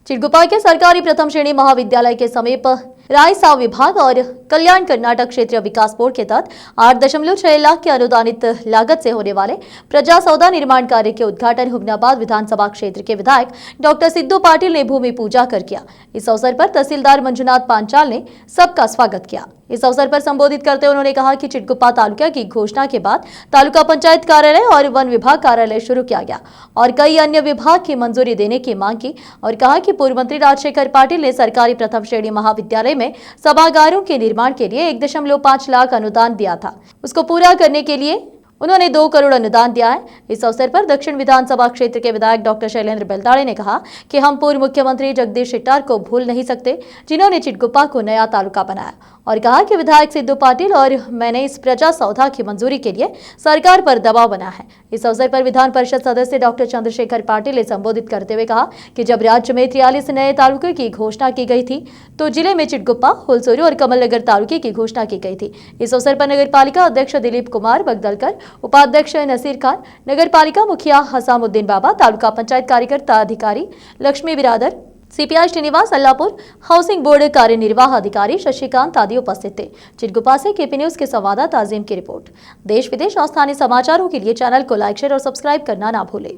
चिड़गुप्पा के सरकारी प्रथम श्रेणी महाविद्यालय के समीप रायसाव विभाग और कल्याण कर्नाटक क्षेत्रीय विकास बोर्ड के तहत 8.6 लाख के अनुदानित लागत से होने वाले प्रजा सौदा निर्माण कार्य के उद्घाटन हुमनाबाद विधानसभा क्षेत्र के विधायक डॉक्टर सिद्धू पाटिल ने भूमि पूजा कर किया। इस अवसर पर तहसीलदार मंजुनाथ पांचाल ने सबका स्वागत किया। इस अवसर पर संबोधित करते हुए उन्होंने कहा कि चिड़गुप्पा तालुका की घोषणा के बाद तालुका पंचायत कार्यालय और वन विभाग कार्यालय शुरू किया गया और कई अन्य विभाग की मंजूरी देने की मांग की और कहा कि पूर्व मंत्री राजशेखर पाटिल ने सरकारी प्रथम श्रेणी महाविद्यालय में सभागारों के निर्माण के लिए 1.5 लाख अनुदान दिया था। उसको पूरा करने के लिए उन्होंने 2 करोड़ अनुदान दिया है। इस अवसर पर दक्षिण विधानसभा क्षेत्र के विधायक डॉक्टर शैलेंद्र बेलदाड़े ने कहा कि हम पूर्व मुख्यमंत्री जगदीश शेट्टार को भूल नहीं सकते, जिन्होंने चिड़गुप्पा को नया तालुका बनाया और कहा कि विधायक सिद्धू पाटिल और मैंने इस प्रजा सौदा की मंजूरी के लिए सरकार पर दबाव बनाया है। इस अवसर पर विधान परिषद सदस्य डॉक्टर चंद्रशेखर पाटिल ने संबोधित करते हुए कहा कि जब राज्य में 43 नए तालुके की घोषणा की गई थी तो जिले में चिड़गुप्पा, हुलसूरू और कमलनगर तालुके की घोषणा की गई थी। इस अवसर पर नगर पालिका अध्यक्ष दिलीप कुमार बगदलकर, उपाध्यक्ष नसीर खान, नगर पालिका मुखिया हसामुद्दीन बाबा, तालुका पंचायत कार्यकर्ता अधिकारी Lakshmi Biradar, CPI Srinivas Allapur, housing board कार्यनिर्वाह अधिकारी शशिकांत आदि उपस्थित थे। चिड़गुप्पा से केपी न्यूज के संवाददाता अजीम की रिपोर्ट। देश विदेश और स्थानीय समाचारों के लिए चैनल को लाइक, शेयर और सब्सक्राइब करना ना भूलें।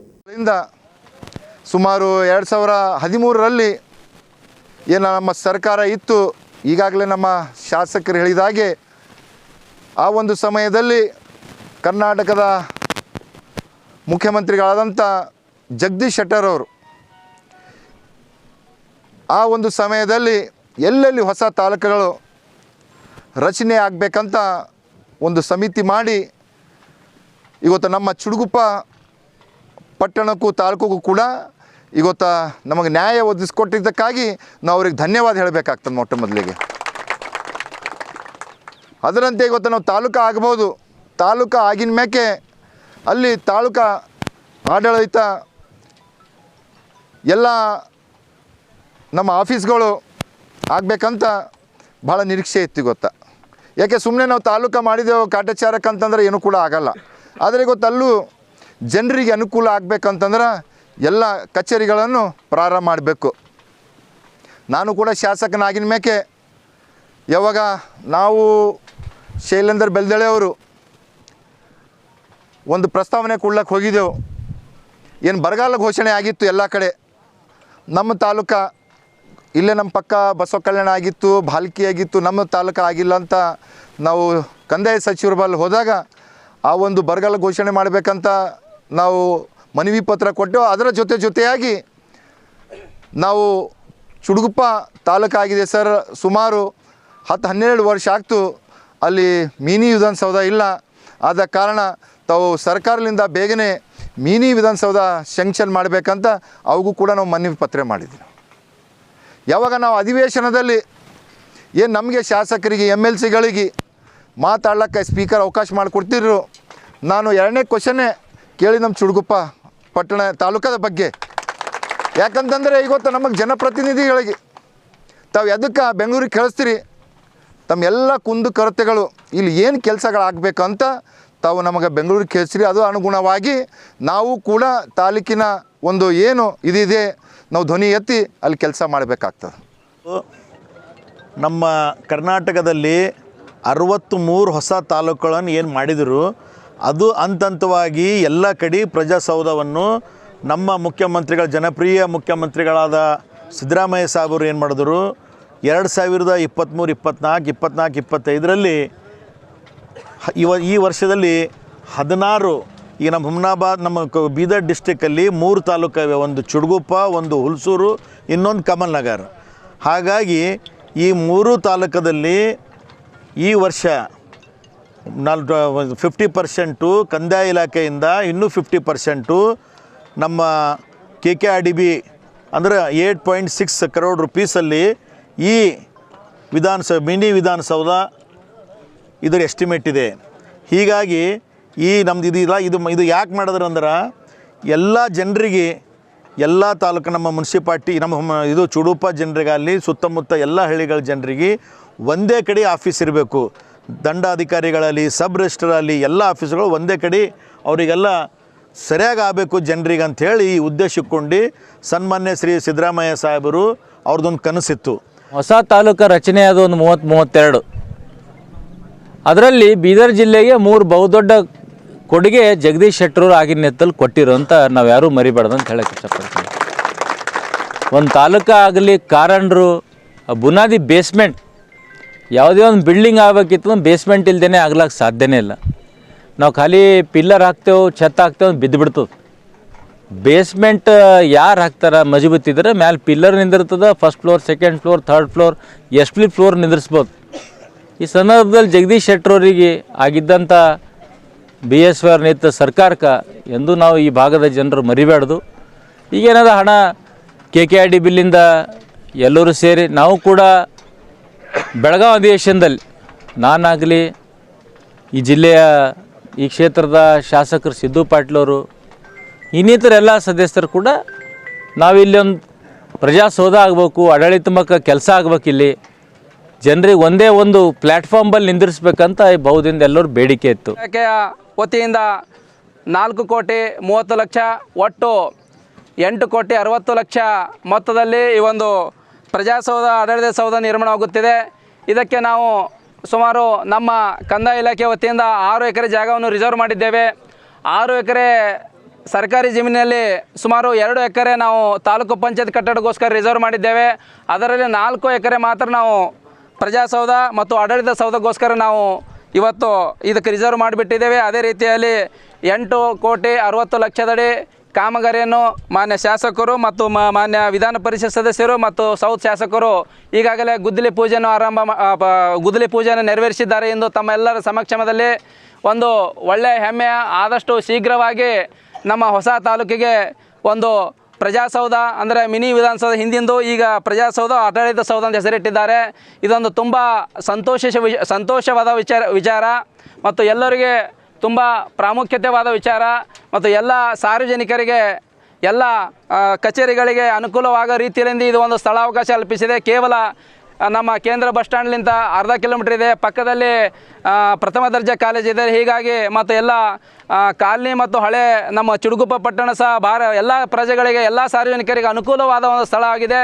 ಸುಮಾರು 2013ರಲ್ಲಿ ಏನು ನಮ್ಮ ಸರ್ಕಾರ ಇತ್ತು, ಈಗಾಗಲೇ ನಮ್ಮ ಶಾಸಕರು ಹೇಳಿದ ಹಾಗೆ ಆ ಒಂದು ಸಮಯದಲ್ಲಿ ಕರ್ನಾಟಕದ ಮುಖ್ಯಮಂತ್ರಿಗಳಾದಂಥ ಜಗದೀಶ್ ಶೆಟ್ಟರ್ ಅವರು ಆ ಒಂದು ಸಮಯದಲ್ಲಿ ಎಲ್ಲೆಲ್ಲಿ ಹೊಸ ತಾಲೂಕುಗಳು ರಚನೆ ಆಗಬೇಕಂತ ಒಂದು ಸಮಿತಿ ಮಾಡಿ ಇವತ್ತು ನಮ್ಮ ಚಿड़गुप्ಪ ಪಟ್ಟಣಕ್ಕೂ ತಾಲೂಕಿಗೂ ಕೂಡ ಇವತ್ತು ನಮಗೆ ನ್ಯಾಯ ಒದಗಿಸಿಕೊಟ್ಟಿದ್ದಕ್ಕಾಗಿ ನಾವು ಅವ್ರಿಗೆ ಧನ್ಯವಾದ ಹೇಳಬೇಕಾಗ್ತದೆ ಮೊಟ್ಟ ಮೊದಲಿಗೆ. ಅದರಂತೆ ಇವತ್ತು ನಾವು ತಾಲೂಕು ಆಗ್ಬೋದು, ತಾಲೂಕು ಆಗಿನ ಮೇಕೆ ಅಲ್ಲಿ ತಾಲೂಕು ಆಡಳಿತ ಎಲ್ಲ ನಮ್ಮ ಆಫೀಸ್ಗಳು ಆಗಬೇಕಂತ ಭಾಳ ನಿರೀಕ್ಷೆ ಇತ್ತು ಗೊತ್ತಾ. ಯಾಕೆ ಸುಮ್ಮನೆ ನಾವು ತಾಲೂಕು ಮಾಡಿದೆವು ಕಾಟಾಚಾರಕ್ಕಂತಂದ್ರೆ ಏನೂ ಕೂಡ ಆಗಲ್ಲ. ಆದರೆ ಗೊತ್ತಲ್ಲೂ ಜನರಿಗೆ ಅನುಕೂಲ ಆಗಬೇಕಂತಂದ್ರೆ ಎಲ್ಲ ಕಚೇರಿಗಳನ್ನು ಪ್ರಾರಂಭ ಮಾಡಬೇಕು. ನಾನು ಕೂಡ ಶಾಸಕನಾಗಿನ ಮೇಕೆ ಯಾವಾಗ ನಾವು ಶೈಲೇಂದ್ರ ಬೆಲ್ದಳೆ ಅವರು ಒಂದು ಪ್ರಸ್ತಾವನೆ ಕೊಡ್ಲಕ್ಕೆ ಹೋಗಿದ್ದೆವು. ಏನು ಬರಗಾಲ ಘೋಷಣೆ ಆಗಿತ್ತು ಎಲ್ಲ ಕಡೆ, ನಮ್ಮ ತಾಲೂಕು ಇಲ್ಲೇ ನಮ್ಮ ಪಕ್ಕ ಬಸವ ಕಲ್ಯಾಣ ಆಗಿತ್ತು, ಭಾಲ್ಕಿ ಆಗಿತ್ತು, ನಮ್ಮ ತಾಲೂಕು ಆಗಿಲ್ಲ ಅಂತ ನಾವು ಕಂದಾಯ ಸಚಿವರ ಬಳಿ ಹೋದಾಗ ಆ ಒಂದು ಬರಗಾಲ ಘೋಷಣೆ ಮಾಡಬೇಕಂತ ನಾವು ಮನವಿ ಪತ್ರ ಕೊಟ್ಟೆವು. ಅದರ ಜೊತೆಯಾಗಿ ನಾವು ಚಿड़गुप्ಪ ತಾಲೂಕು ಆಗಿದೆ ಸರ್, ಸುಮಾರು 10-12 ವರ್ಷ ಆಗ್ತು, ಅಲ್ಲಿ ಮಿನಿ ವಿಧಾನಸೌಧ ಇಲ್ಲ. ಆದ ಕಾರಣ ತಾವು ಸರ್ಕಾರದಿಂದ ಬೇಗನೆ ಮಿನಿ ವಿಧಾನಸೌಧ ಸ್ಯಾಂಕ್ಷನ್ ಮಾಡಬೇಕಂತ ಅವಗೂ ಕೂಡ ನಾವು ಮನವಿ ಪತ್ರ ಮಾಡಿದ್ದೀವಿ. ಯಾವಾಗ ನಾವು ಅಧಿವೇಶನದಲ್ಲಿ ಏನು ನಮಗೆ ಶಾಸಕರಿಗೆ MLCಗಳಿಗೆ ಮಾತಾಡ್ಲಿಕ್ಕೆ ಸ್ಪೀಕರ್ ಅವಕಾಶ ಮಾಡಿಕೊಡ್ತಿದ್ರು, ನಾನು 2ನೇ ಕ್ವಶನ್ನೇ ಕೇಳಿ ನಮ್ಮ ಚಿड़गुप्ಪ ಪಟ್ಟಣ ತಾಲೂಕದ ಬಗ್ಗೆ. ಯಾಕಂತಂದರೆ ಇವತ್ತು ನಮಗೆ ಜನಪ್ರತಿನಿಧಿಗಳಿಗೆ ತಾವು ಎದಕ್ಕೆ ಬೆಂಗಳೂರಿಗೆ ಕಳಿಸ್ತೀರಿ, ತಮ್ಮ ಎಲ್ಲ ಕುಂದು ಕೊರತೆಗಳು ಇಲ್ಲಿ ಏನು ಕೆಲಸಗಳಾಗಬೇಕಂತ ತಾವು ನಮಗೆ ಬೆಂಗಳೂರಿಗೆ ಕಳಿಸ್ತೀರಿ. ಅದು ಅನುಗುಣವಾಗಿ ನಾವು ಕೂಡ ತಾಲೂಕಿನ ಒಂದು ಏನು ಇದಿದೆ ನಾವು ಧ್ವನಿ ಎತ್ತಿ ಅಲ್ಲಿ ಕೆಲಸ ಮಾಡಬೇಕಾಗ್ತದೆ. ನಮ್ಮ ಕರ್ನಾಟಕದಲ್ಲಿ 63 ಹೊಸ ತಾಲೂಕುಗಳನ್ನು ಏನು ಮಾಡಿದರು, ಅದು ಹಂತವಾಗಿ ಎಲ್ಲ ಕಡೆ ಪ್ರಜಾಸೌಧವನ್ನು ನಮ್ಮ ಮುಖ್ಯಮಂತ್ರಿಗಳ ಜನಪ್ರಿಯ ಮುಖ್ಯಮಂತ್ರಿಗಳಾದ ಸಿದ್ದರಾಮಯ್ಯ ಸಾಹೇಬರು ಏನು ಮಾಡಿದ್ರು 2023, 24, 25ರಲ್ಲಿ ಈ ವರ್ಷದಲ್ಲಿ 16 ಈಗ ನಮ್ಮ ಹುಮನಾಬಾದ್ ನಮ್ಮ ಬೀದರ್ ಡಿಸ್ಟಿಕ್ಕಲ್ಲಿ 3 ತಾಲೂಕು ಇವೆ, ಒಂದು ಚಿड़गुप्ಪ, ಒಂದು ಹುಲಸೂರು, ಇನ್ನೊಂದು ಕಮಲ್ನಗರ್. ಹಾಗಾಗಿ ಈ 3 ತಾಲೂಕದಲ್ಲಿ ಈ ವರ್ಷ 50% ಕಂದಾಯ ಇಲಾಖೆಯಿಂದ, ಇನ್ನೂ 50% ನಮ್ಮ KKRDB ಅಂದರೆ 8.6 ಕರೋಡ್ ರೂಪೀಸಲ್ಲಿ ಈ ಮಿನಿ ವಿಧಾನಸೌಧ ಇದರ ಎಸ್ಟಿಮೇಟ್ ಇದೆ. ಹೀಗಾಗಿ ಈ ನಮ್ದು ಇದಿಲ್ಲ, ಇದು ಯಾಕೆ ಮಾಡಿದ್ರು ಅಂದ್ರೆ ಎಲ್ಲ ಜನರಿಗೆ, ಎಲ್ಲ ತಾಲೂಕು ನಮ್ಮ ಮುನ್ಸಿಪಾಲ್ಟಿ ನಮ್ಮ ಇದು ಚಿड़गुप्ಪ ಜನರಿಗಾಗಲಿ ಸುತ್ತಮುತ್ತ ಎಲ್ಲ ಹಳ್ಳಿಗಳ ಜನರಿಗೆ ಒಂದೇ ಕಡೆ ಆಫೀಸ್ ಇರಬೇಕು. ದಂಡಾಧಿಕಾರಿಗಳಲ್ಲಿ, ಸಬ್ ರಿಜಿಸ್ಟ್ರಲ್ಲಿ ಎಲ್ಲ ಆಫೀಸ್ಗಳು ಒಂದೇ ಕಡೆ ಅವರಿಗೆಲ್ಲ ಸರಿಯಾಗಿ ಆಗಬೇಕು ಜನರಿಗೆ ಅಂಥೇಳಿ ಈ ಉದ್ದೇಶ ಇಟ್ಕೊಂಡು ಸನ್ಮಾನ್ಯ ಶ್ರೀ ಸಿದ್ದರಾಮಯ್ಯ ಸಾಹೇಬರು ಅವ್ರದ್ದೊಂದು ಕನಸಿತ್ತು. ಹೊಸ ತಾಲೂಕು ರಚನೆ ಅದು ಒಂದು 30-32. ಅದರಲ್ಲಿ ಬೀದರ್ ಜಿಲ್ಲೆಗೆ 3 ಬಹುದೊಡ್ಡ ಕೊಡುಗೆ ಜಗದೀಶ್ ಶೆಟ್ಟರು ಆಗಿನ ನೆತ್ತಲ್ಲಿ ಕೊಟ್ಟಿರೋ ಅಂತ ನಾವು ಯಾರೂ ಮರಿಬಾರ್ದು ಅಂತ ಹೇಳಕ್ಕೆ ಇಷ್ಟಪಡ್ತೀವಿ. ಒಂದು ತಾಲೂಕು ಆಗಲಿ ಕಾರಣರು ಬುನಾದಿ ಬೇಸ್ಮೆಂಟ್, ಯಾವುದೇ ಒಂದು ಬಿಲ್ಡಿಂಗ್ ಆಗಬೇಕಿತ್ತು ಬೇಸ್ಮೆಂಟ್ ಇಲ್ದೇ ಆಗ್ಲಿಕ್ಕೆ ಸಾಧ್ಯನೇ ಇಲ್ಲ. ನಾವು ಖಾಲಿ ಪಿಲ್ಲರ್ ಹಾಕ್ತೇವೆ, ಛತ್ ಹಾಕ್ತೇವೆ, ಬಿದ್ದು ಬಿಡ್ತದೆ. ಬೇಸ್ಮೆಂಟ್ ಯಾರು ಹಾಕ್ತಾರೆ ಮಜಬೂತಿದ್ರೆ ಮ್ಯಾಲೆ ಪಿಲ್ಲರ್ ನಿಂದಿರ್ತದೆ, first floor, second floor, third floor, ಎಷ್ಟು ಫ್ಲೋರ್ ನಿಂದಿರ್ಸ್ಬೋದು. ಈ ಸಂದರ್ಭದಲ್ಲಿ ಜಗದೀಶ್ ಶೆಟ್ಟರವರಿಗೆ ಆಗಿದ್ದಂಥ BSY ನಿಂತ ಸರ್ಕಾರಕ್ಕೆ ಎಂದೂ ನಾವು ಈ ಭಾಗದ ಜನರು ಮರಿಬಾರ್ದು. ಈಗೇನಾದ ಹಣ KKRD ಬಿಲ್ಲಿಂದ ಎಲ್ಲರೂ ಸೇರಿ ನಾವು ಕೂಡ ಬೆಳಗಾವಿ ಅಧಿವೇಶನದಲ್ಲಿ ನಾನಾಗಲಿ ಈ ಜಿಲ್ಲೆಯ ಈ ಕ್ಷೇತ್ರದ ಶಾಸಕರು ಸಿದ್ದು ಪಾಟೀಲವರು ಇನ್ನಿತರ ಎಲ್ಲ ಸದಸ್ಯರು ಕೂಡ ನಾವಿಲ್ಲಿ ಒಂದು ಪ್ರಜಾಸೌಧ ಆಗಬೇಕು, ಆಡಳಿತಾತ್ಮಕ ಕೆಲಸ ಆಗ್ಬೇಕಿಲ್ಲಿ, ಜನರಿಗೆ ಒಂದೇ ಒಂದು ಪ್ಲ್ಯಾಟ್ಫಾರ್ಮಲ್ಲಿ ನಿಂದಿರಿಸ್ಬೇಕಂತ ಬಹುದಿಂದ ಎಲ್ಲರೂ ಬೇಡಿಕೆ ಇತ್ತು. ಇಲಾಖೆಯ ವತಿಯಿಂದ 4,30,30,00,000 ಒಟ್ಟು 8,60,00,000 ಮೊತ್ತದಲ್ಲಿ ಈ ಒಂದು ಪ್ರಜಾಸೌಧ ಆಡಳಿತ ಸೌಧ ನಿರ್ಮಾಣವಾಗುತ್ತಿದೆ. ಇದಕ್ಕೆ ನಾವು ಸುಮಾರು ನಮ್ಮ ಕಂದಾಯ ಇಲಾಖೆ ವತಿಯಿಂದ 6 ಎಕರೆ ಜಾಗವನ್ನು ರಿಸರ್ವ್ ಮಾಡಿದ್ದೇವೆ. 6 ಎಕರೆ ಸರ್ಕಾರಿ ಜಮೀನಿನಲ್ಲಿ ಸುಮಾರು 2 ಎಕರೆ ನಾವು ತಾಲೂಕು ಪಂಚಾಯತ್ ಕಟ್ಟಡಕ್ಕೋಸ್ಕರ ರಿಸರ್ವ್ ಮಾಡಿದ್ದೇವೆ. ಅದರಲ್ಲಿ 4 ಎಕರೆ ಮಾತ್ರ ನಾವು ಪ್ರಜಾಸೌಧ ಮತ್ತು ಆಡಳಿತ ಸೌಧಕ್ಕೋಸ್ಕರ ನಾವು ಇವತ್ತು ಇದಕ್ಕೆ ರಿಸರ್ವ್ ಮಾಡಿಬಿಟ್ಟಿದ್ದೇವೆ. ಅದೇ ರೀತಿಯಲ್ಲಿ 8,60,00,000 ಕಾಮಗಾರಿಯನ್ನು ಮಾನ್ಯ ಶಾಸಕರು ಮತ್ತು ಮಾನ್ಯ ವಿಧಾನ ಪರಿಷತ್ ಸದಸ್ಯರು ಮತ್ತು ಸೌತ್ ಶಾಸಕರು ಈಗಾಗಲೇ ಗುದ್ದಲಿ ಪೂಜೆಯನ್ನು ನೆರವೇರಿಸಿದ್ದಾರೆ ಎಂದು ತಮ್ಮೆಲ್ಲರ ಸಮಕ್ಷಮದಲ್ಲಿ ಒಂದು ಒಳ್ಳೆಯ ಹೆಮ್ಮೆಯ ಆದಷ್ಟು ಶೀಘ್ರವಾಗಿ ನಮ್ಮ ಹೊಸ ತಾಲೂಕಿಗೆ ಒಂದು ಪ್ರಜಾಸೌಧ ಅಂದರೆ ಮಿನಿ ವಿಧಾನಸೌಧ ಹಿಂದಿಂದು ಈಗ ಪ್ರಜಾಸೌಧ ಆಡಳಿತ ಸೌಧ ಅಂತ ಹೆಸರಿಟ್ಟಿದ್ದಾರೆ. ಇದೊಂದು ತುಂಬ ಸಂತೋಷವಾದ ವಿಚಾರ ಮತ್ತು ಎಲ್ಲರಿಗೆ ತುಂಬ ಪ್ರಾಮುಖ್ಯತೆವಾದ ವಿಚಾರ ಮತ್ತು ಎಲ್ಲ ಸಾರ್ವಜನಿಕರಿಗೆ ಎಲ್ಲ ಕಚೇರಿಗಳಿಗೆ ಅನುಕೂಲವಾಗೋ ರೀತಿಯಲ್ಲಿ ಇದು ಒಂದು ಸ್ಥಳಾವಕಾಶ ಕಲ್ಪಿಸಿದೆ. ಕೇವಲ ನಮ್ಮ ಕೇಂದ್ರ ಬಸ್ ಸ್ಟ್ಯಾಂಡ್ಲಿಂದ ಅರ್ಧ ಕಿಲೋಮೀಟ್ರ್ ಇದೆ, ಪಕ್ಕದಲ್ಲಿ ಪ್ರಥಮ ದರ್ಜೆ ಕಾಲೇಜ್ ಇದೆ. ಹೀಗಾಗಿ ಮತ್ತು ಎಲ್ಲ ಕಾಲನಿ ಮತ್ತು ಹಳೆ ನಮ್ಮ ಚಿಡುಗುಪ್ಪ ಪಟ್ಟಣ ಸಹ ಎಲ್ಲ ಪ್ರಜೆಗಳಿಗೆ ಎಲ್ಲ ಸಾರ್ವಜನಿಕರಿಗೆ ಅನುಕೂಲವಾದ ಒಂದು ಸ್ಥಳ ಆಗಿದೆ.